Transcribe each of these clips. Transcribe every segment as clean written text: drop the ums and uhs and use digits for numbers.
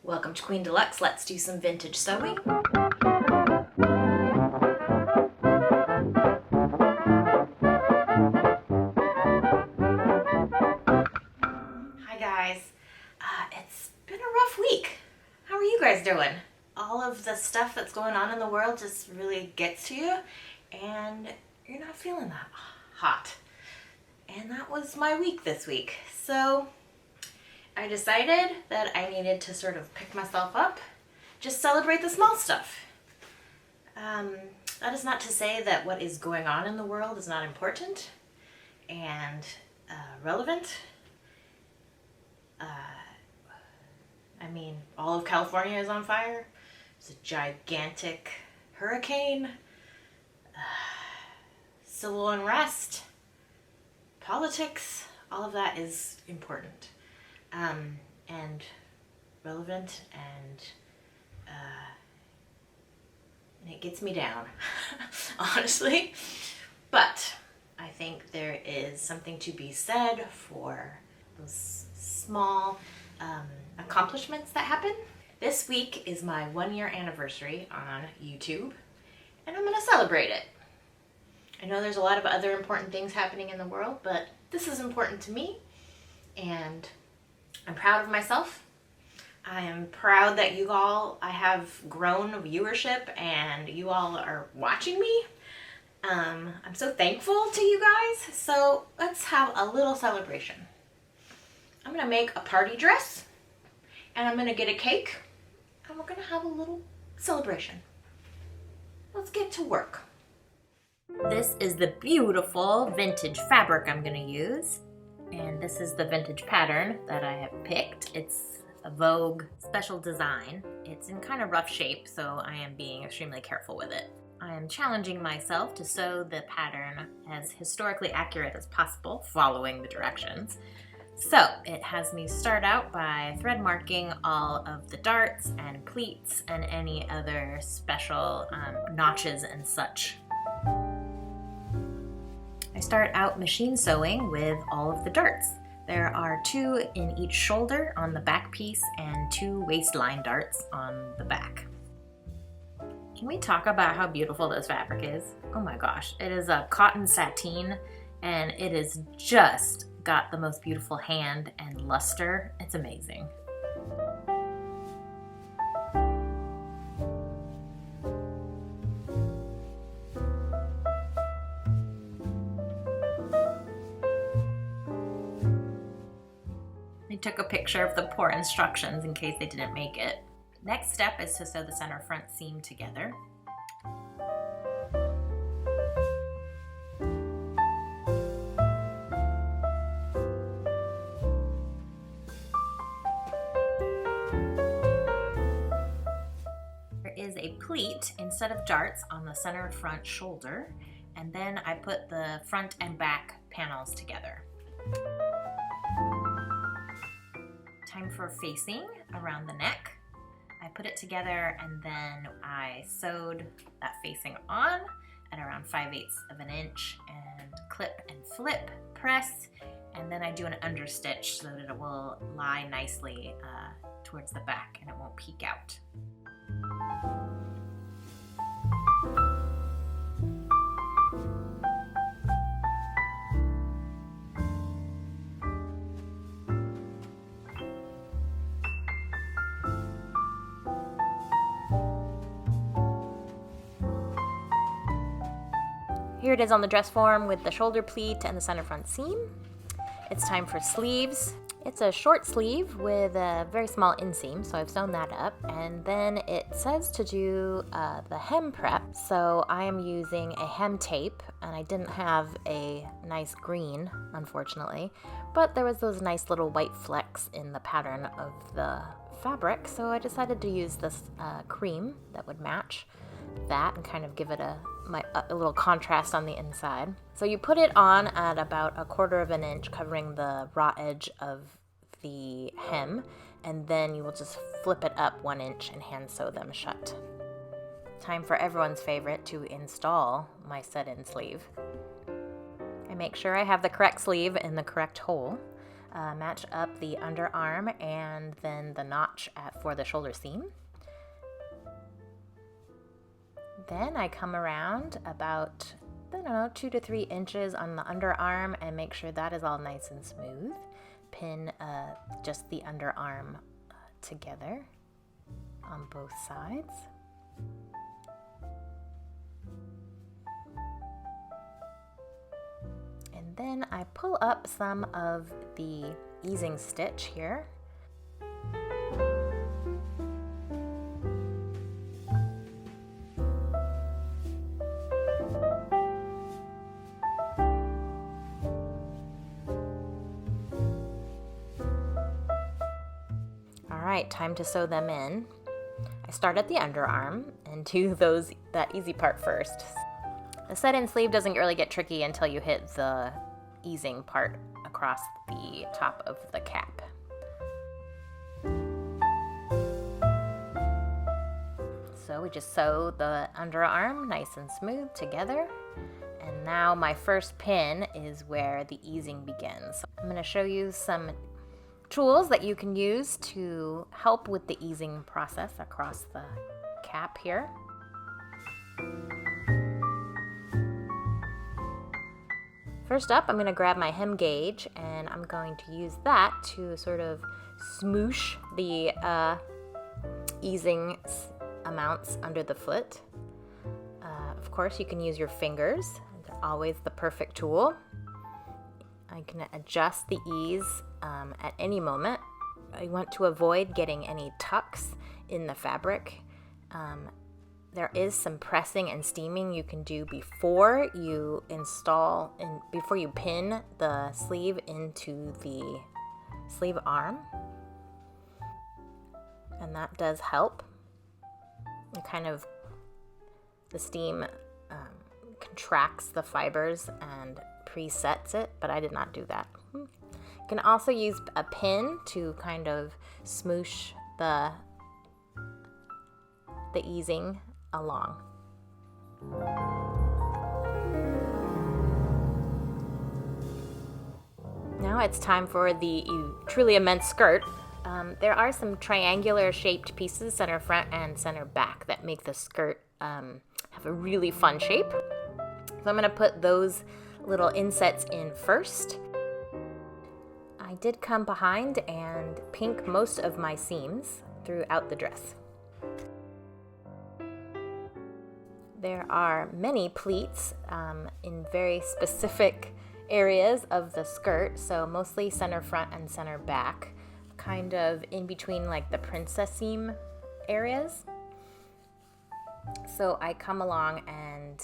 Welcome to Queen Deluxe. Let's do some vintage sewing. Hi guys. It's been a rough week. How are you guys doing? All of the stuff that's going on in the world just really gets to you and you're not feeling that hot. And that was my week this week. So I decided that I needed to sort of pick myself up, just celebrate the small stuff. That is not to say that what is going on in the world is not important and relevant. I mean, all of California is on fire. It's a gigantic hurricane, civil unrest, politics, all of that is important. And relevant, and it gets me down, honestly. But I think there is something to be said for those small accomplishments that happen. This week is my 1-year anniversary on YouTube, and I'm gonna celebrate it. I know there's a lot of other important things happening in the world, but this is important to me, and I'm proud of myself. I am proud that I have grown viewership and you all are watching me. I'm so thankful to you guys. So let's have a little celebration. I'm gonna make a party dress and I'm gonna get a cake and we're gonna have a little celebration. Let's get to work. This is the beautiful vintage fabric I'm gonna use. And this is the vintage pattern that I have picked. It's a Vogue special design. It's in kind of rough shape, so I am being extremely careful with it. I am challenging myself to sew the pattern as historically accurate as possible, following the directions. So it has me start out by thread marking all of the darts and pleats and any other special notches and such. I start out machine sewing with all of the darts. There are 2 in each shoulder on the back piece and 2 waistline darts on the back. Can we talk about how beautiful this fabric is? Oh my gosh, it is a cotton sateen and it is just got the most beautiful hand and luster. It's amazing. I took a picture of the poor instructions in case they didn't make it. Next step is to sew the center front seam together. There is a pleat instead of darts on the center front shoulder, and then I put the front and back panels together. Time for facing around the neck. I put it together and then I sewed that facing on at around 5/8 of an inch and clip and flip, press, and then I do an understitch so that it will lie nicely towards the back and it won't peek out. Here it is on the dress form with the shoulder pleat and the center front seam. It's time for sleeves. It's a short sleeve with a very small inseam, so I've sewn that up. And then it says to do the hem prep, so I am using a hem tape, and I didn't have a nice green, unfortunately, but there was those nice little white flecks in the pattern of the fabric, so I decided to use this cream that would match that and kind of give it a little contrast on the inside. So you put it on at about 1/4 of an inch, covering the raw edge of the hem, and then you will just flip it up 1 inch and hand sew them shut. Time for everyone's favorite, to install my set-in sleeve. I make sure I have the correct sleeve in the correct hole. match up the underarm and then the notch for the shoulder seam. Then I come around about, I don't know, 2 to 3 inches on the underarm and make sure that is all nice and smooth. Pin just the underarm together on both sides. And then I pull up some of the easing stitch here. Alright, time to sew them in. I start at the underarm and do that easy part first. The set-in sleeve doesn't really get tricky until you hit the easing part across the top of the cap. So we just sew the underarm nice and smooth together. And now my first pin is where the easing begins. I'm going to show you some tools that you can use to help with the easing process across the cap here. First up, I'm going to grab my hem gauge and I'm going to use that to sort of smoosh the easing amounts under the foot. Of course, you can use your fingers. They're always the perfect tool. I can adjust the ease at any moment. I want to avoid getting any tucks in the fabric. There is some pressing and steaming you can do before you before you pin the sleeve into the sleeve arm. And that does help. The steam contracts the fibers and presets it, but I did not do that. You can also use a pin to kind of smoosh the easing along. Now it's time for the truly immense skirt. There are some triangular shaped pieces, center front and center back, that make the skirt have a really fun shape. So I'm going to put those little insets in first. I did come behind and pink most of my seams throughout the dress. There are many pleats in very specific areas of the skirt, so mostly center front and center back, kind of in between like the princess seam areas. So I come along and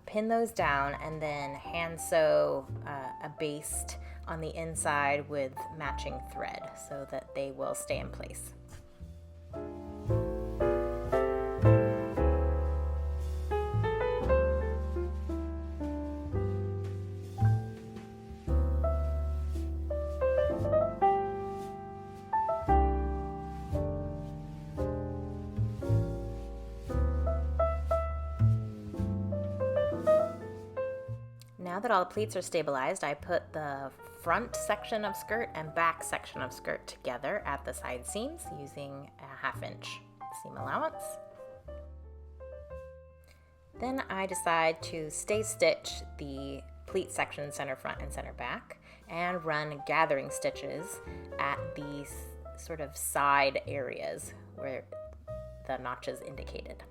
pin those down and then hand sew a baste on the inside with matching thread so that they will stay in place. Now that all the pleats are stabilized, I put the front section of skirt and back section of skirt together at the side seams using a 1/2 inch seam allowance. Then I decide to stay stitch the pleat section center front and center back and run gathering stitches at these sort of side areas where the notches indicated.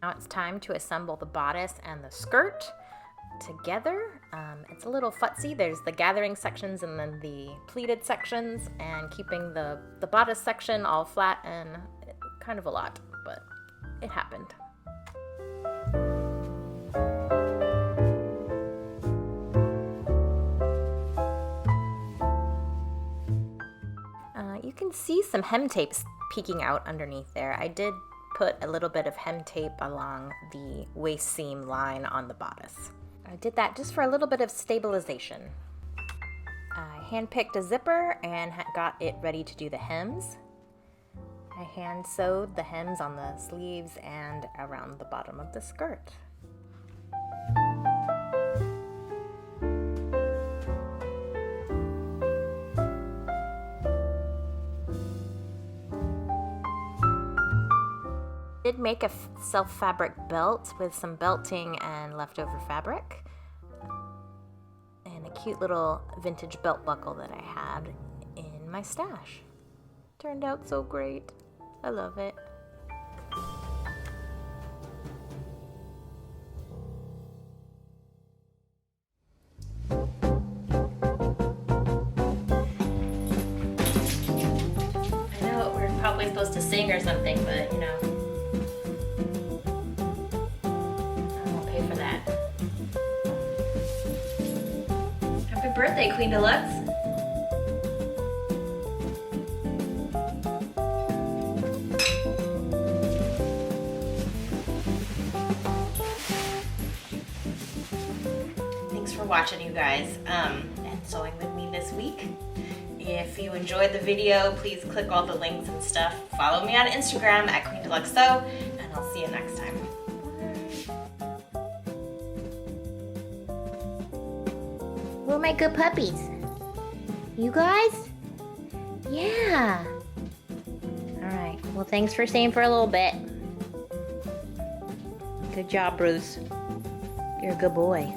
Now it's time to assemble the bodice and the skirt together. It's a little futzy. There's the gathering sections and then the pleated sections, and keeping the bodice section all flat and kind of a lot, but it happened. You can see some hem tapes peeking out underneath there. I did put a little bit of hem tape along the waist seam line on the bodice. I did that just for a little bit of stabilization. I hand-picked a zipper and got it ready to do the hems. I hand sewed the hems on the sleeves and around the bottom of the skirt. did make a self fabric belt with some belting and leftover fabric. And a cute little vintage belt buckle that I had in my stash. Turned out so great. I love it. I know we're probably supposed to sing or something, but you know, I won't pay for that. Happy birthday, Queen Deluxe. Thanks for watching, you guys, and sewing with me this week. If you enjoyed the video, please click all the links and stuff. Follow me on Instagram at Queen Deluxe Sew, and I'll see you next time. Who are my good puppies? You guys? Yeah. Alright, well thanks for staying for a little bit. Good job, Bruce. You're a good boy.